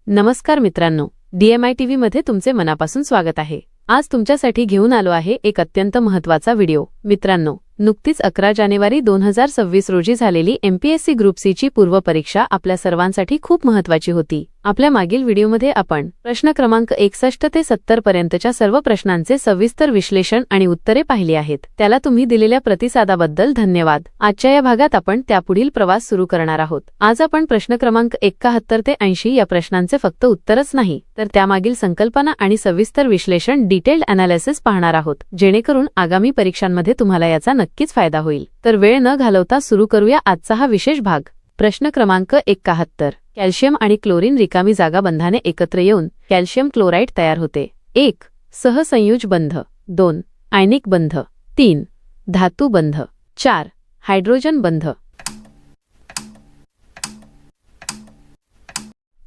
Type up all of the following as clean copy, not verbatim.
नमस्कार मित्रांनो, DMI मध्ये तुमचे मनापासून स्वागत आहे। आज तुमच्यासाठी घेऊन आलो आहे एक अत्यंत महत्त्वाचा व्हिडिओ। मित्रांनो, नुकतीच 11 जानेवारी 2026 रोजी झालेली MPSC ग्रुप सी ची पूर्व परीक्षा आपल्या सर्वांसाठी खूप महत्त्वाची होती। आपल्या मागील व्हिडिओमध्ये आपण प्रश्न क्रमांक 61 ते 70 पर्यंतच्या सर्व प्रश्नांचे सविस्तर विश्लेषण आणि उत्तरे पाहिली आहेत। त्याला तुम्ही दिलेल्या प्रतिसादाबद्दल धन्यवाद। आजच्या या भागात आपण त्यापुढील प्रवास सुरू करणार आहोत। आज आपण प्रश्न क्रमांक 71 ते 80 या प्रश्नांचे फक्त उत्तरच नाही, तर त्यामागील संकल्पना आणि सविस्तर विश्लेषण डिटेल्ड एनालिसिस पाहणार आहोत, जेणेकरून आगामी परीक्षांमध्ये तुम्हाला याचा नक्कीच फायदा होईल। तर वेळ न घालवता सुरू करूया आजचा हा विशेष भाग। प्रश्न क्रमांक 71। कॅल्शियम आणि क्लोरीन रिकामी जागा बंधाने एकत्र येऊन कॅल्शियम क्लोराइड तयार होते। 1. सहसंयुज बंध, 2. आयनिक बंध, 3. धातू बंध, 4. हायड्रोजन बंध।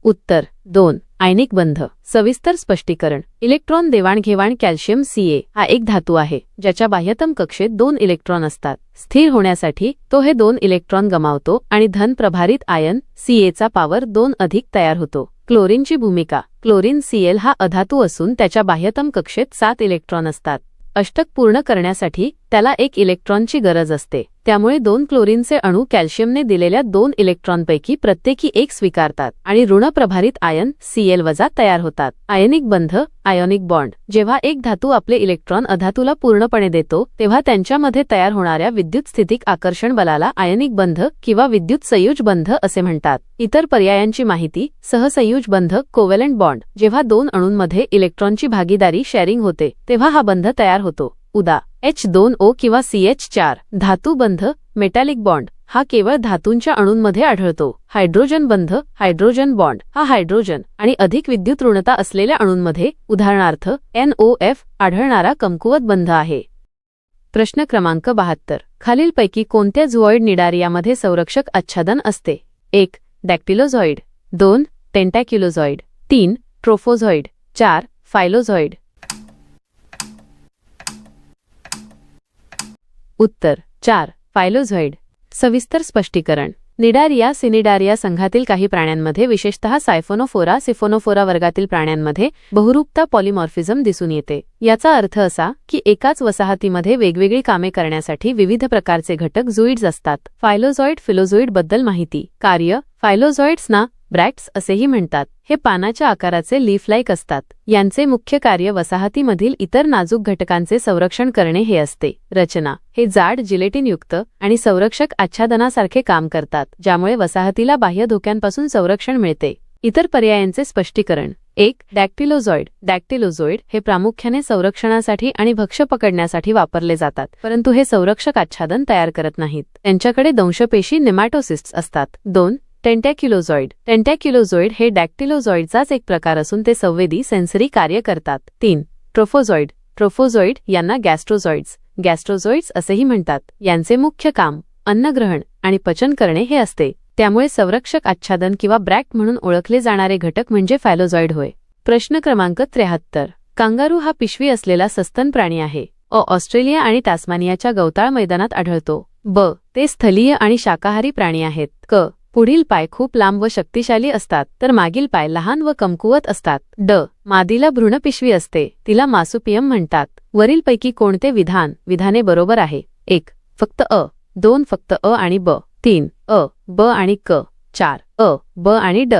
उत्तर 2. आयनिक बंध। सविस्तर स्पष्टीकरण। इलेक्ट्रॉन देवाणघेवाण कॅल्शियम Ca हा एक धातू आहे, ज्याच्या बाह्यतम कक्षेत 2 इलेक्ट्रॉन असतात। स्थिर होण्यासाठी तो हे 2 इलेक्ट्रॉन गमावतो आणि धन प्रभारित आयन Ca चा पॉवर 2 अधिक तयार होतो। क्लोरीनची भूमिका। क्लोरीन Cl हा अधातू असून त्याच्या बाह्यतम कक्षेत 7 इलेक्ट्रॉन असतात। अष्टक पूर्ण करण्यासाठी त्याला 1 इलेक्ट्रॉनची गरज असते, त्यामुळे 2 क्लोरीनचे अणू कॅल्शियमने दिलेल्या 2 इलेक्ट्रॉनपैकी प्रत्येकी एक स्वीकारतात आणि ऋण प्रभारित आयन Cl वजा तयार होतात। आयनिक बंध, आयोनिक बॉन्ड। जेव्हा एक धातू आपले इलेक्ट्रॉन अधातूला पूर्णपणे देतो, तेव्हा त्यांच्यामध्ये तयार होणाऱ्या विद्युतस्थितिक आकर्षण बलाला आयनिक बंध किंवा विद्युत संयुज बंध असे म्हणतात। इतर पर्यायांची माहिती। सहसंयुज बंध, कोव्हॅलेंट बॉन्ड। जेव्हा 2 अणूंमध्ये इलेक्ट्रॉनची भागीदारी शेअरिंग होते, तेव्हा हा बंध तयार होतो, उदा H2O किंवा CH4। धातू बंध, मेटॅलिक बॉन्ड, हा केवळ धातूंच्या अणूंमध्ये आढळतो। हायड्रोजन बंध, हायड्रोजन बॉन्ड, हा हायड्रोजन आणि अधिक विद्युत ऋणता असलेल्या अणूंमध्ये, उदाहरणार्थ NOF, आढळणारा कमकुवत बंध आहे। प्रश्न क्रमांक 72। खालीलपैकी कोणत्या झुऑइड निडारियामध्ये संरक्षक आच्छादन असते? 1. डॅक्टिलोझॉइड, 2. टेंटॅक्युलोझॉइड, 3. ट्रोफोझॉइड, 4. फायलोझॉइड। उत्तर 4. फायलोझॉइड। सविस्तर स्पष्टीकरण। निडारिया, सिनिडारिया संघातील काही प्राण्यांमध्ये, विशेषतः सायफोनोफोरा, सिफोनोफोरा वर्गातील प्राण्यांमध्ये बहुरूपता पॉलिमॉर्फिझम दिसून येते। याचा अर्थ असा की एकाच वसाहतीमध्ये वेगवेगळी कामे करण्यासाठी विविध प्रकारचे घटक झुइड्स असतात। फायलोझॉइड, फिलोझोइड बद्दल माहिती। कार्य। फायलोझॉइड्सना ब्रॅक्ट्स असेही म्हणतात। हे पानाच्या आकाराचे लीफ लाईक असतात। यांचे मुख्य कार्य वसाहतीमधील इतर नाजूक घटकांचे संरक्षण करणे हे असते। रचना। हे जाड, जिलेटिनयुक्त आणि संरक्षक आच्छादनासारखे काम करतात, ज्यामुळे वसाहतीला बाह्य धोक्यांपासून संरक्षण मिळते। इतर पर्यायांचे स्पष्टीकरण। 1. डॅक्टिलोझॉइड। डॅक्टिलोझॉइड हे प्रामुख्याने संरक्षणासाठी आणि भक्ष्य पकडण्यासाठी वापरले जातात, परंतु हे संरक्षक आच्छादन तयार करत नाहीत। त्यांच्याकडे दंशपेशी नेमॅटोसिस्ट्स असतात। 2. टेंटॅक्युलोझॉइड। टेंटॅक्युलोझॉइड हे डॅक्टिलोझॉइडचाच एक प्रकार असून ते संवेदी सेन्सरी कार्य करतात। 3. ट्रोफोझॉइड। ट्रोफोझॉइड यांना गॅस्ट्रोझॉइड्स असेही म्हणतात। यांचे मुख्य काम अन्नग्रहण आणि पचन करणे हे असते, त्यामुळे संरक्षक आच्छादन किंवा ब्रॅक्ट म्हणून ओळखले जाणारे घटक म्हणजे फायलोझॉइड होय। प्रश्न क्रमांक 73। कांगारू हा पिशवी असलेला सस्तन प्राणी आहे। ऑस्ट्रेलिया आणि टास्मानियाच्या गवताळ मैदानात आढळतो। ब. ते स्थलीय आणि शाकाहारी प्राणी आहेत। क. पुढील पाय खूप लांब व शक्तिशाली असतात, तर मागील पाय लहान व कमकुवत असतात। ड. मादीला भ्रूणपिशवी असते, तिला मार्सुपियम म्हणतात। वरीलपैकी कोणते विधाने बरोबर आहे? 1. फक्त अ, 2. फक्त अ आणि ब, 3. अ, ब आणि क, 4. अ, ब आणि ड।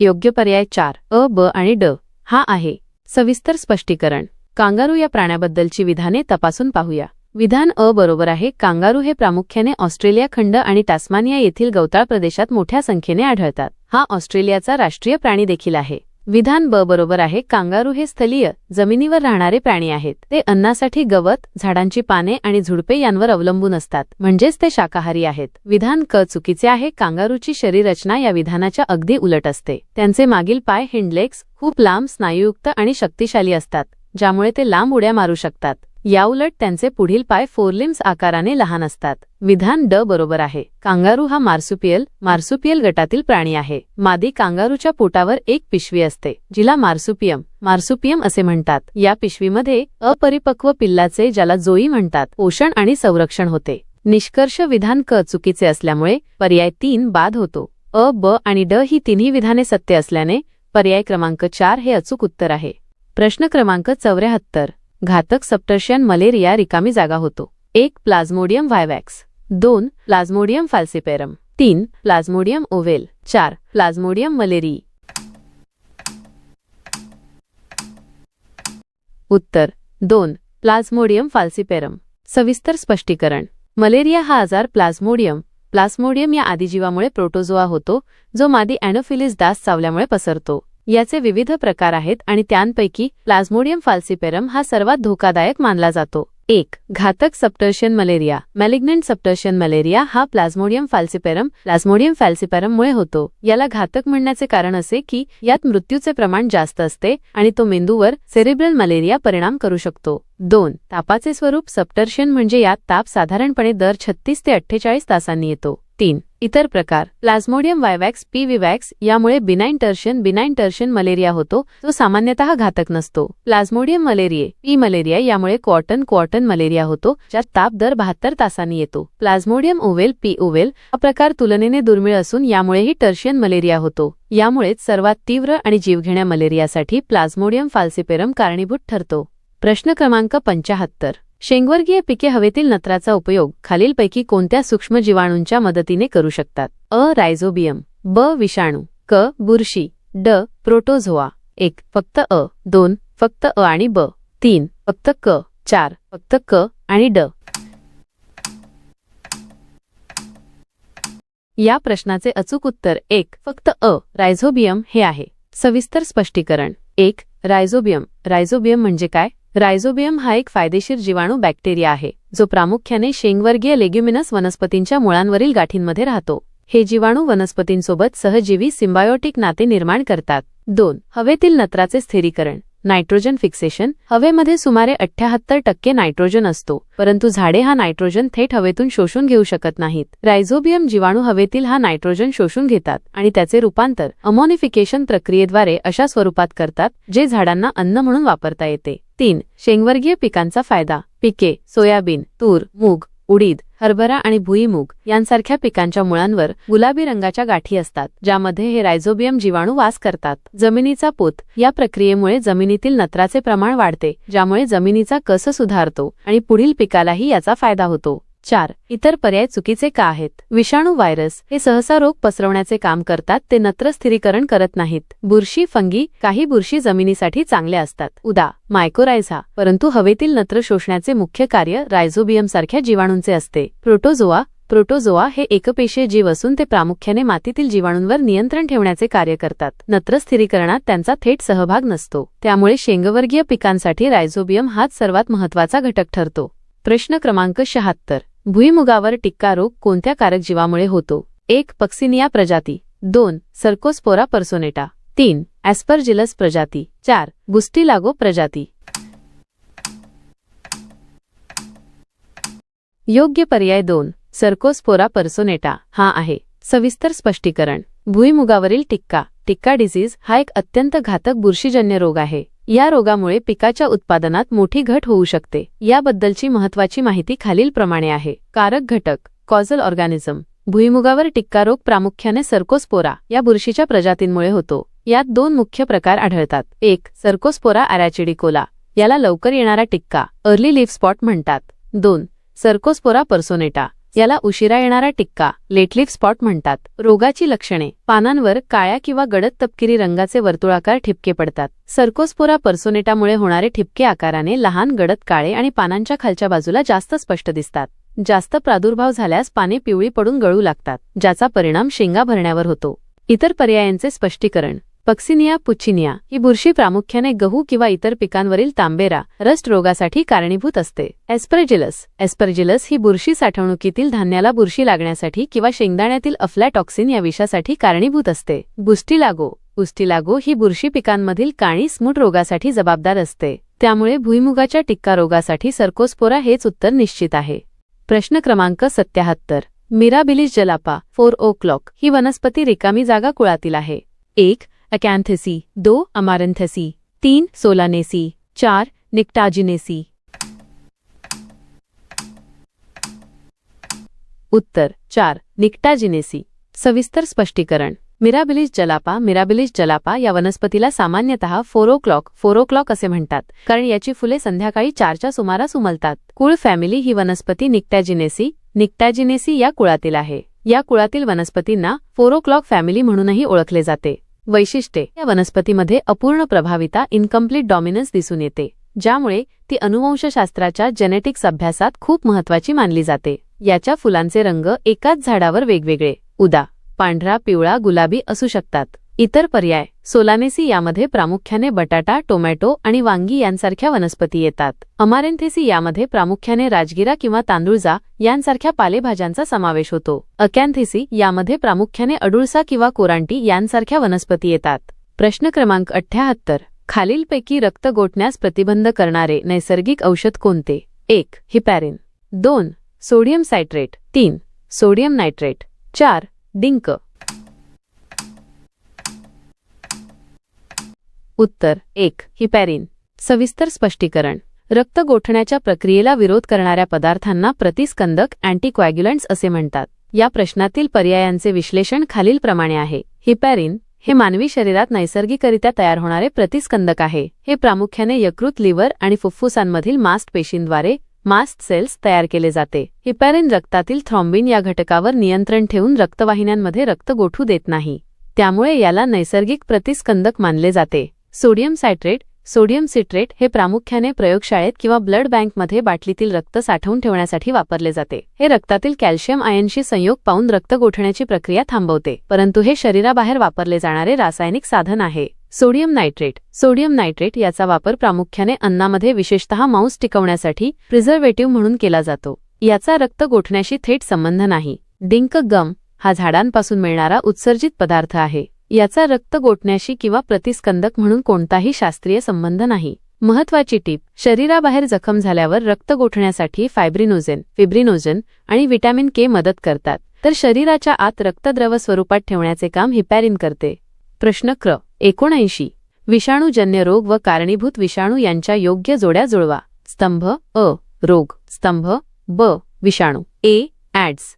योग्य पर्याय 4. अ, ब आणि ड हा आहे। सविस्तर स्पष्टीकरण। कांगारू या प्राण्याबद्दलची विधाने तपासून पाहूया। विधान अ बरोबर आहे। कांगारू हे प्रामुख्याने ऑस्ट्रेलिया खंड आणि टास्मानिया येथील गवताळ प्रदेशात मोठ्या संख्येने आढळतात। हा ऑस्ट्रेलियाचा राष्ट्रीय प्राणी देखील आहे। विधान ब बरोबर आहे। कांगारू हे स्थलीय, जमिनीवर राहणारे प्राणी आहेत। ते अन्नासाठी गवत, झाडांची पाने आणि झुडपे यांवर अवलंबून असतात, म्हणजेच ते शाकाहारी आहेत। विधान क चुकीचे आहे। कांगारूची शरीररचना या विधानाच्या अगदी उलट असते। त्यांचे मागील पाय, हिंडलेग्स, खूप लांब, स्नायुयुक्त आणि शक्तिशाली असतात, ज्यामुळे ते लांब उड्या मारू शकतात। याउलट त्यांचे पुढील पाय फोरलिम्स आकाराने लहान असतात। विधान ड बरोबर आहे। कांगारू हा मार्सुपियल गटातील प्राणी आहे। मादी कांगारूच्या पोटावर एक पिशवी असते, जिला मार्सुपियम असे म्हणतात। या पिशवीमध्ये अपरिपक्व पिल्लाचे, ज्याला जोई म्हणतात, पोषण आणि संरक्षण होते। निष्कर्ष विधान क चुकीचे असल्यामुळे पर्याय 3 बाद होतो. अ, ब आणि ड ही तिन्ही विधाने सत्य असल्याने पर्याय क्रमांक 4 हे अचूक उत्तर आहे. प्रश्न क्रमांक 74. घातक सप्टर्शियन मलेरिया रिकामी जागा होतो. 1. Plasmodium vivax, 2. Plasmodium falciparum, 3. Plasmodium ovale, 4. Plasmodium malariae. उत्तर 2. Plasmodium falciparum. सविस्तर स्पष्टीकरण. मलेरिया हा आजार प्लाझ्मोडियम या आदिजीवामुळे प्रोटोझोआ होतो, जो मादी अॅनोफिलीस डास चावल्यामुळे पसरतो. याचे विविध प्रकार आहेत आणि त्यांपैकी प्लाझ्मोडियम फाल्सिपेरम हा सर्वात धोकादायक मानला जातो. 1. घातक सप्टर्शियन मलेरिया. मॅलिग्नंट सप्टर्शियन मलेरिया हा प्लाझ्मोडियम फाल्सिपेरममुळे होतो. याला घातक म्हणण्याचे कारण असे की यात मृत्यूचे प्रमाण जास्त असते आणि तो मेंदूवर सेरिब्रल मलेरिया परिणाम करू शकतो. 2. तापाचे स्वरूप. सप्टर्शियन म्हणजे यात ताप साधारणपणे दर 36 ते 48 तासांनी येतो. 3. इतर प्रकार. प्लाझ्मोडियम वायवॅक्स पीव्हीवॅक्स यामुळे बिनाइन टर्शियन मलेरिया होतो, जो सामान्यतः घातक नसतो. प्लाझ्मोडियम मलेरिये पी मलेरिया यामुळे क्वार्टन मलेरिया होतो, ज्यात ताप दर 72 तासांनी येतो. प्लाझ्मोडियम ओव्हेल पी ओव्हेल हा प्रकार तुलनेने दुर्मिळ असून यामुळेही टर्शियन मलेरिया होतो. यामुळेच सर्वात तीव्र आणि जीवघेण्या मलेरियासाठी प्लाझ्मोडियम फाल्सिपेरम कारणीभूत ठरतो. प्रश्न क्रमांक 75. शेंगवर्गीय पिके हवेतील नत्राचा उपयोग खालीलपैकी कोणत्या सूक्ष्म जीवाणूंच्या मदतीने करू शकतात? अ. रायझोबियम, ब. विषाणू, क. बुरशी, ड. प्रोटोझोआ. 1. फक्त अ, 2. फक्त अ आणि ब, 3. फक्त क, 4. फक्त क आणि ड. या प्रश्नाचे अचूक उत्तर 1. फक्त अ, रायझोबियम हे आहे. सविस्तर स्पष्टीकरण. 1. रायझोबियम म्हणजे काय? रायझोबियम हा एक फायदेशीर जीवाणू बॅक्टेरिया आहे, जो प्रामुख्याने शेंगवर्गीय लेग्युमिनस वनस्पतींच्या मुळांवरील गाठींमध्ये राहतो. हे जीवाणू वनस्पतींसोबत सहजीवी सिम्बायोटिक नाते निर्माण करतात. 2. हवेतील नत्राचे स्थिरीकरण. Nitrogen fixation. हवेमध्ये सुमारे 78% नायट्रोजन असतो, परंतु झाडे हा नायट्रोजन थेट हवेतून शोषून घेऊ शकत नाहीत. रायझोबियम जीवाणू हवेतील हा नायट्रोजन शोषून घेतात आणि त्याचे रूपांतर अमोनिफिकेशन प्रक्रियेद्वारे अशा स्वरूपात करतात जे झाडांना अन्न म्हणून वापरता येते. 3. शेंगवर्गीय पिकांचा फायदा. पिके सोयाबीन, तूर, मूग, उडीद, हरभरा आणि भुईमूग यांसारख्या पिकांच्या मुळांवर गुलाबी रंगाच्या गाठी असतात, ज्यामध्ये हे रायझोबियम जीवाणू वास करतात. जमिनीचा पोत. या प्रक्रियेमुळे जमिनीतील नत्राचे प्रमाण वाढते, ज्यामुळे जमिनीचा कस सुधारतो आणि पुढील पिकालाही याचा फायदा होतो. 4. इतर पर्याय चुकीचे का आहेत? विषाणू व्हायरस हे सहसा रोग पसरवण्याचे काम करतात, ते नत्र स्थिरीकरण करत नाहीत. बुरशी फंगी. काही बुरशी जमिनीसाठी चांगले असतात, उदा. मायकोरायझा, परंतु हवेतील नत्र शोषण्याचे मुख्य कार्य रायझोबियमसारख्या जीवाणूंचे असते. प्रोटोझोआ हे एकपेशीय जीव असून ते प्रामुख्याने मातीतील जीवाणूंवर नियंत्रण ठेवण्याचे कार्य करतात. नत्र स्थिरीकरणात त्यांचा थेट सहभाग नसतो, त्यामुळे शेंगवर्गीय पिकांसाठी रायझोबियम हाच सर्वात महत्त्वाचा घटक ठरतो. प्रश्न क्रमांक 76. भुईमुगावर टिक्का रोग कोणत्या कारक जीवामुळे होतो? 1. पक्सिनिया प्रजाती, 2. सर्कोस्पोरा पर्सोनेटा, 3. ॲस्परजिलस प्रजाती, 4. बुस्टिलागो प्रजाती. योग्य पर्याय 2. सर्कोस्पोरा पर्सोनेटा हा आहे. सविस्तर स्पष्टीकरण. भुईमुगावरील टिक्का डिसीज हा एक अत्यंत घातक बुरशीजन्य रोग आहे. या रोगामुळे पिकाच्या उत्पादनात मोठी घट होऊ शकते. याबद्दलची महत्त्वाची माहिती खालीलप्रमाणे आहे. कारक घटक. कॉझल ऑर्गॅनिझम. भुईमुगावर टिक्का रोग प्रामुख्याने सर्कोस्पोरा या बुरशीच्या प्रजातींमुळे होतो. यात 2 मुख्य प्रकार आढळतात. 1. सर्कोस्पोरा अरॅचिडिकोला, याला लवकर येणारा टिक्का अर्ली लीफ स्पॉट म्हणतात. 2. सर्कोस्पोरा पर्सोनेटा, याला उशिरा येणारा टिक्का लेट लीफ स्पॉट म्हणतात. रोगाची लक्षणे. पानांवर काळ्या किंवा गडद तपकिरी रंगाचे वर्तुळाकार ठिपके पडतात. सर्कोस्पोरा पर्सोनेटामुळे होणारे ठिपके आकाराने लहान, गडद काळे आणि पानांच्या खालच्या बाजूला जास्त स्पष्ट दिसतात. जास्त प्रादुर्भाव झाल्यास पाने पिवळी पडून गळू लागतात, ज्याचा परिणाम शेंगा भरण्यावर होतो. इतर पर्यायांचे स्पष्टीकरण. पक्सिनिया पुच्चिनिया ही बुरशी प्रामुख्याने गहू किंवा इतर पिकांवरील तांबेरा रस्ट रोगासाठी कारणीभूत असते. एस्परजिलस ही बुरशी साठवणुकीतील धान्याला बुरशी लागण्यासाठी किंवा शेंगदाण्यातील अफ्लॅटॉक्सिन या विषासाठी कारणीभूत असते. बुस्टिलागो ही बुरशी पिकांमधील काळी स्मुट रोगासाठी जबाबदार असते. त्यामुळे भुईमुगाच्या टिक्का रोगासाठी सर्कोस्पोरा हेच उत्तर निश्चित आहे. प्रश्न क्रमांक 77. मिराबिलिस जलापा 4 o'clock ही वनस्पती रिकामी जागा कुळातील आहे. 1. अकॅन्थेसी, 2. अमारंथेसी, 3. सोलानेसी, 4. निक्टाजिनेसी. उत्तर 4. निक्टाजिनेसी. सविस्तर स्पष्टीकरण. मिराबिलिस जलापा या वनस्पतीला सामान्यतः 4 o'clock असे म्हणतात, कारण याची फुले संध्याकाळी 4च्या सुमारास उमलतात. कुळ फॅमिली ही वनस्पती निक्टाजिनेसी या कुळातील आहे. या कुळातील वनस्पतींना 4 o'clock फॅमिली म्हणूनही ओळखले जाते. वैशिष्ट्ये. या वनस्पतीमध्ये अपूर्ण प्रभाविता इनकम्प्लीट डॉमिनन्स दिसून येते, ज्यामुळे ती अनुवंशशास्त्राच्या जेनेटिक्स अभ्यासात खूप महत्त्वाची मानली जाते. याच्या फुलांचे रंग एकाच झाडावर वेगवेगळे उदा. पांढरा, पिवळा, गुलाबी असू शकतात. इतर पर्याय. सोलानेसी यामध्ये प्रामुख्याने बटाटा, टोमॅटो आणि वांगी यांसारख्या वनस्पती येतात. अमारेंथेसी यामध्ये प्रामुख्याने राजगिरा किंवा तांदूळजा यांसारख्या पालेभाज्यांचा समावेश होतो. अकॅन्थेसी यामध्ये प्रामुख्याने अडुळसा किंवा कोरांटी यांसारख्या वनस्पती येतात. प्रश्न क्रमांक 78. खालीलपैकी रक्त गोठण्यास प्रतिबंध करणारे नैसर्गिक औषध कोणते? 1. Heparin. 2. Sodium citrate. 3. Sodium nitrate. 4. डिंक. उत्तर 1. हिपॅरिन. सविस्तर स्पष्टीकरण. रक्त गोठण्याच्या प्रक्रियेला विरोध करणाऱ्या पदार्थांना प्रतिस्कंदक अँटीक्वॅग्युलंट्स असे म्हणतात. या प्रश्नातील पर्यायांचे विश्लेषण खालीलप्रमाणे आहे. हिपॅरिन हे मानवी शरीरात नैसर्गिकरित्या तयार होणारे प्रतिस्कंदक आहे. हे प्रामुख्याने यकृत, लिव्हर आणि फुफ्फुसांमधील मास्ट पेशींद्वारे मास्ट सेल्स तयार केले जाते. हिपॅरिन रक्तातील थ्रॉम्बिन या घटकावर नियंत्रण ठेवून रक्तवाहिन्यांमध्ये रक्त गोठू देत नाही, त्यामुळे याला नैसर्गिक प्रतिस्कंदक मानले जाते. सोडियम सायट्रेट, सोडियम सिट्रेट हे प्रामुख्याने प्रयोगशाळेत किंवा ब्लड बँकमध्ये बाटलीतील रक्त साठवून ठेवण्यासाठी वापरले जाते. हे रक्तातील कॅल्शियम आयनशी संयोग पावून रक्त गोठण्याची प्रक्रिया थांबवते, परंतु हे शरीराबाहेर वापरले जाणारे रासायनिक साधन आहे. सोडियम नायट्रेट याचा वापर प्रामुख्याने अन्नामध्ये विशेषतः मांस टिकवण्यासाठी प्रिझर्वेटिव्ह म्हणून केला जातो. याचा रक्त गोठण्याशी थेट संबंध नाही. डिंक गम हा झाडांपासून मिळणारा उत्सर्जित पदार्थ आहे. याचा रक्त गोठण्याशी किंवा प्रतिस्कंदक म्हणून कोणताही शास्त्रीय संबंध नाही. महत्वाची टीप. शरीराबाहेर जखम झाल्यावर रक्त गोठण्यासाठी फिब्रिनोजन आणि व्हिटॅमिन के मदत करतात, तर शरीराच्या आत रक्तद्रव स्वरूपात ठेवण्याचे काम हिपॅरिन करते. प्रश्न क्र. 79. विषाणूजन्य रोग व कारणीभूत विषाणू यांच्या योग्य जोड्या जुळवा. स्तंभ अ. रोग. स्तंभ ब. विषाणू. ए. एड्स.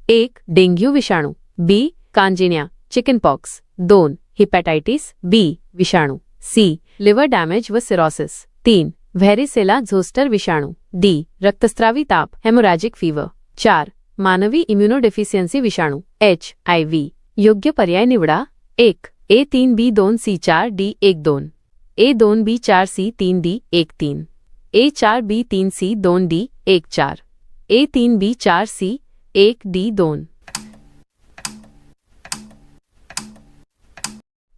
1. डेंग्यू विषाणू. बी. कांजिन्या चिकनपॉक्स. 2. हिपॅटायटिस बी विषाणू. सी. लिव्हर डॅमेज व सिरोसिस. 3. व्हॅरिसेला झोस्टर विषाणू. डी. रक्तस्रावी ताप हेमोरॅजिक फीवर. 4. मानवी इम्युनोडेफिशियन्सी विषाणू HIV. योग्य पर्याय निवडा. 1. A3B2C4 D12. A2B4C3 D13. A4B3C2 D14. A3B4C1 D2.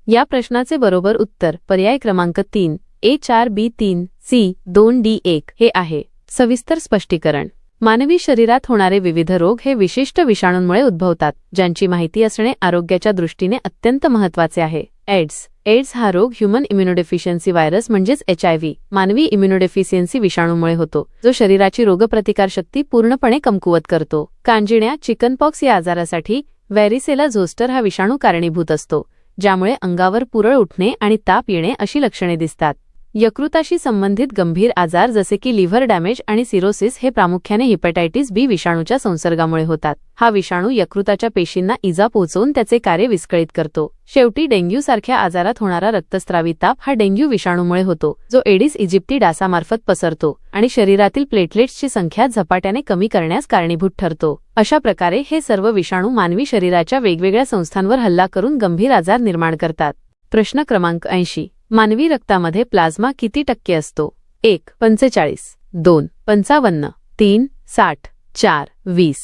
या प्रश्नाचे बरोबर उत्तर पर्याय क्रमांक 3 A4B3C2 D1 हे आहे. सविस्तर स्पष्टीकरण. मानवी शरीरात होणारे विविध रोग हे विशिष्ट विषाणूंमुळे उद्भवतात, ज्यांची माहिती असणे आरोग्याच्या दृष्टीने अत्यंत महत्त्वाचे आहे. एड्स हा रोग ह्यूमन इम्युनोडेफिशियन्सी व्हायरस म्हणजेच HIV मानवी इम्युनोडेफिशियन्सी विषाणूमुळे होतो, जो शरीराची रोगप्रतिकारशक्ती पूर्णपणे कमकुवत करतो. कांजिण्या चिकनपॉक्स या आजारासाठी व्हॅरिसेला झोस्टर हा विषाणू कारणीभूत असतो, ज्यामुळे अंगावर पुरळ उठणे आणि ताप येणे अशी लक्षणे दिसतात. यकृताशी संबंधित गंभीर आजार जसे की लिव्हर डॅमेज आणि सिरोसिस हे प्रामुख्याने हिपॅटायटिस बी विषाणूच्या संसर्गामुळे होतात. हा विषाणू यकृताच्या पेशींना इजा पोहोचवून त्याचे कार्य विस्कळीत करतो. शेवटी डेंग्यू सारख्या आजारात होणारा रक्तस्रावी ताप हा डेंग्यू विषाणूमुळे होतो, जो एडिस इजिप्टी डासामार्फत पसरतो आणि शरीरातील प्लेटलेट्सची संख्या झपाट्याने कमी करण्यास कारणीभूत ठरतो. अशा प्रकारे हे सर्व विषाणू मानवी शरीराच्या वेगवेगळ्या संस्थांवर हल्ला करून गंभीर आजार निर्माण करतात. प्रश्न क्रमांक 80. मानवी रक्तामध्ये प्लाझ्मा किती टक्के असतो? 1. 45. 2. 55. 3. 60. 4. 20.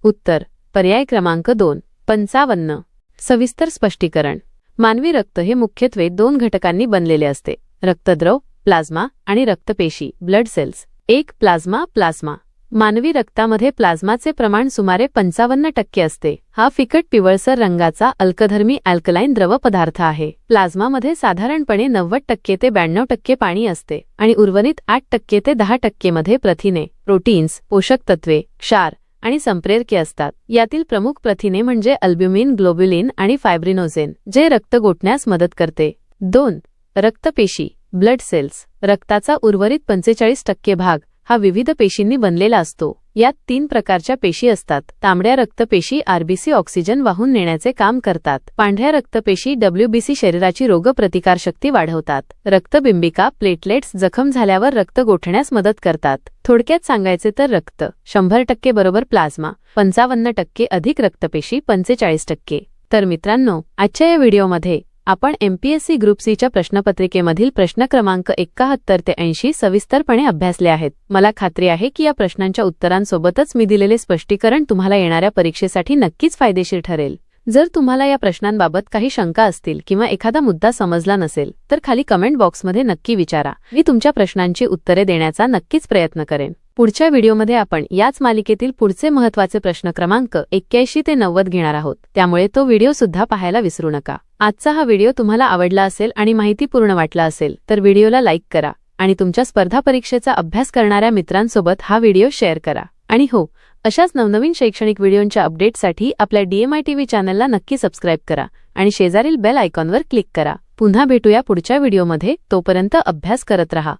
उत्तर पर्याय क्रमांक 2. 55. सविस्तर स्पष्टीकरण. मानवी रक्त हे मुख्यत्वे 2 घटकांनी बनलेले असते: रक्तद्रव प्लाझ्मा आणि रक्तपेशी ब्लड सेल्स. 1. प्लाझ्मा. मानवी रक्तामध्ये प्लाझ्माचे प्रमाण सुमारे 55% असते. हा फिकट पिवळसर रंगाचा अल्कधर्मी अल्कलाइन द्रव पदार्थ आहे. प्लाझ्मामध्ये साधारणपणे 90% ते 92% पाणी असते आणि उर्वरित 8% ते 10% मध्ये प्रथिने, प्रोटीन्स, पोषक तत्वे, क्षार आणि संप्रेरके असतात. यातील प्रमुख प्रथिने म्हणजे अल्ब्युमिन, ग्लोब्युलिन आणि फायब्रिनोजेन, जे रक्त गोठण्यास मदत करते. 2. रक्तपेशी. Blood cells. रक्ताचा उर्वरित 45% भाग हा विविध पेशींनी बनलेला असतो. यात 3 प्रकारच्या पेशी असतात. तांबड्या रक्तपेशी आरबीसी ऑक्सिजन वाहून नेण्याचे काम करतात. पांढऱ्या रक्तपेशी डब्ल्यूबीसी शरीराची रोगप्रतिकारशक्ती वाढवतात. रक्तबिंबिका प्लेटलेट्स जखम झाल्यावर रक्त गोठण्यास मदत करतात. थोडक्यात सांगायचे तर रक्त 100% बरोबर प्लाझ्मा, 55% अधिक रक्तपेशी 45%. तर मित्रांनो, आजच्या या व्हिडिओमध्ये आपण एमपीएससी ग्रुप सी च्या प्रश्नपत्रिकेमधील प्रश्न क्रमांक 71 ते 80 सविस्तरपणे अभ्यासले आहेत. मला खात्री आहे की या प्रश्नांच्या उत्तरांसोबतच मी दिलेले स्पष्टीकरण तुम्हाला येणाऱ्या परीक्षेसाठी नक्कीच फायदेशीर ठरेल. जर तुम्हाला या प्रश्नांबाबत काही शंका असतील किंवा एखादा मुद्दा समजला नसेल तर खाली कमेंट बॉक्समध्ये नक्की विचारा. मी तुमच्या प्रश्नांची उत्तरे देण्याचा नक्कीच प्रयत्न करेन. पुढच्या व्हिडिओमध्ये आपण याच मालिकेतील पुढचे महत्त्वाचे प्रश्न क्रमांक 81 ते 90 घेणार आहोत. त्यामुळे तो व्हिडिओ सुद्धा पाहायला विसरू नका. आजचा हा व्हिडिओ तुम्हाला आवडला असेल आणि माहितीपूर्ण वाटला असेल तर व्हिडिओला लाईक करा आणि तुमच्या स्पर्धा परीक्षेचा अभ्यास करणाऱ्या मित्रांसोबत हा व्हिडिओ शेअर करा. आणि हो, अशाच नवनवीन शैक्षणिक व्हिडिओंच्या अपडेटसाठी आपल्या DMI TV चॅनलला नक्की सबस्क्राईब करा आणि शेजारील बेल आयकॉनवर क्लिक करा. पुन्हा भेटूया पुढच्या व्हिडिओमध्ये. तोपर्यंत अभ्यास करत रहा.